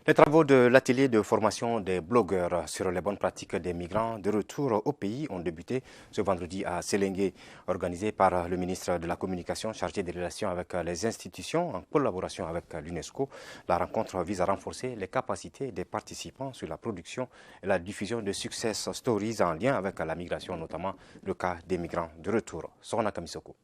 Les travaux de l'atelier de formation des blogueurs sur les bonnes pratiques des migrants de retour au pays ont débuté ce vendredi à Séléngué, organisé par le ministre de la Communication chargé des relations avec les institutions en collaboration avec l'UNESCO. La rencontre vise à renforcer les capacités des participants sur la production et la diffusion de success stories en lien avec la migration, notamment le cas des migrants de retour. Sorana Kamisoko.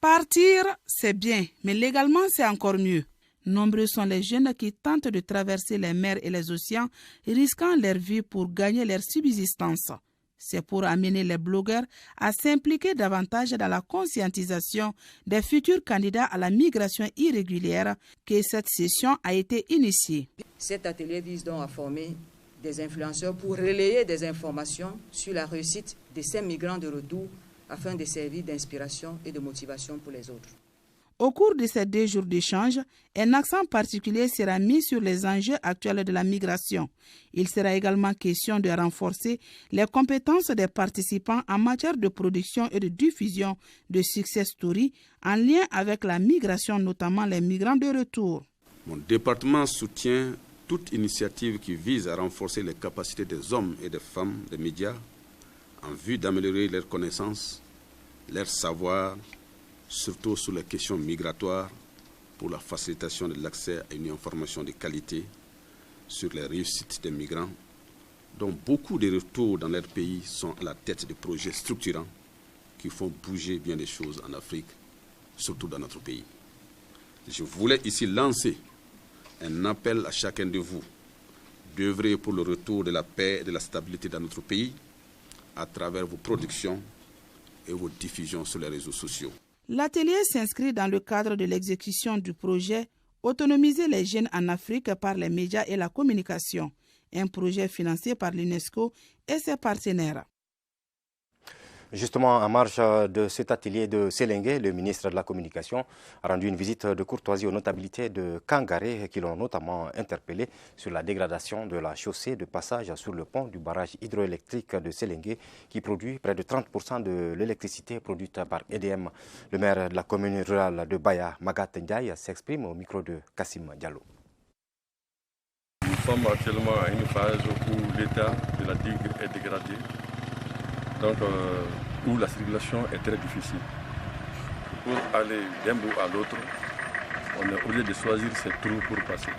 Partir, c'est bien, mais légalement, c'est encore mieux. Nombreux sont les jeunes qui tentent de traverser les mers et les océans, risquant leur vie pour gagner leur subsistance. C'est pour amener les blogueurs à s'impliquer davantage dans la conscientisation des futurs candidats à la migration irrégulière que cette session a été initiée. Cet atelier vise donc à former des influenceurs pour relayer des informations sur la réussite de ces migrants de retour afin de servir d'inspiration et de motivation pour les autres. Au cours de ces 2 jours d'échange, un accent particulier sera mis sur les enjeux actuels de la migration. Il sera également question de renforcer les compétences des participants en matière de production et de diffusion de success stories en lien avec la migration, notamment les migrants de retour. Mon département soutient toute initiative qui vise à renforcer les capacités des hommes et des femmes des médias en vue d'améliorer leurs connaissances, leur savoir, surtout sur les questions migratoires, pour la facilitation de l'accès à une information de qualité sur les réussites des migrants, dont beaucoup de retours dans leur pays sont à la tête de projets structurants qui font bouger bien les choses en Afrique, surtout dans notre pays. Je voulais ici lancer un appel à chacun de vous d'œuvrer pour le retour de la paix et de la stabilité dans notre pays à travers vos productions et vos diffusions sur les réseaux sociaux. L'atelier s'inscrit dans le cadre de l'exécution du projet « Autonomiser les jeunes en Afrique par les médias et la communication », un projet financé par l'UNESCO et ses partenaires. Justement, en marge de cet atelier de Séléngué, le ministre de la Communication a rendu une visite de courtoisie aux notabilités de Kangaré qui l'ont notamment interpellé sur la dégradation de la chaussée de passage sur le pont du barrage hydroélectrique de Séléngué qui produit près de 30% de l'électricité produite par EDM. Le maire de la commune rurale de Baya, Magat Ndiaye, s'exprime au micro de Kassim Diallo. Nous sommes actuellement à une phase où l'état de la digue est dégradé. Donc, où la circulation est très difficile. Pour aller d'un bout à l'autre, on est obligé de choisir ces trous pour passer.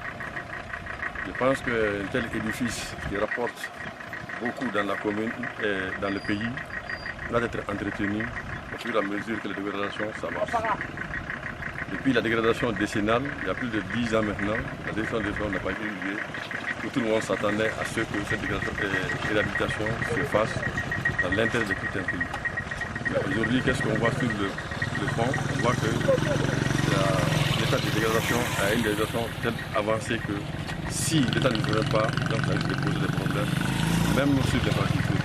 Je pense qu'un tel édifice qui rapporte beaucoup dans la commune et dans le pays doit être entretenu au fur et à mesure que la dégradation s'avance. Depuis la dégradation décennale, il y a plus de 10 ans maintenant, la direction des eaux n'a pas eu lieu. Tout le monde s'attendait à ce que cette dégradation se fasse dans l'intérêt de tout un pays. Aujourd'hui, qu'est-ce qu'on voit sur le pont? On voit que l'état de dégradation a une dégradation telle avancée que si l'État ne ferait pas, donc ça risque de poser des problèmes, même sur l'infrastructure.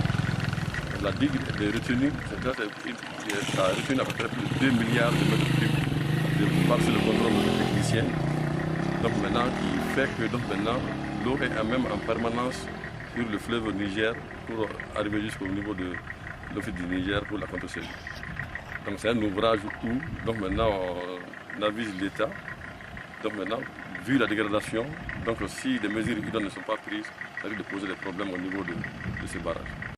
La digue est retenue, ça a retenu à peu près plus de 2 milliards de mètres cubes par sur le contrôle des techniciens. Donc maintenant, qui fait que maintenant l'eau est même en permanence sur le fleuve Niger pour arriver jusqu'au niveau de l'office du Niger pour la contre-saison. Donc c'est un ouvrage où donc maintenant on avise l'État. Donc maintenant, vu la dégradation, donc si des mesures idoines ne sont pas prises, ça risque de poser des problèmes au niveau de ce barrage.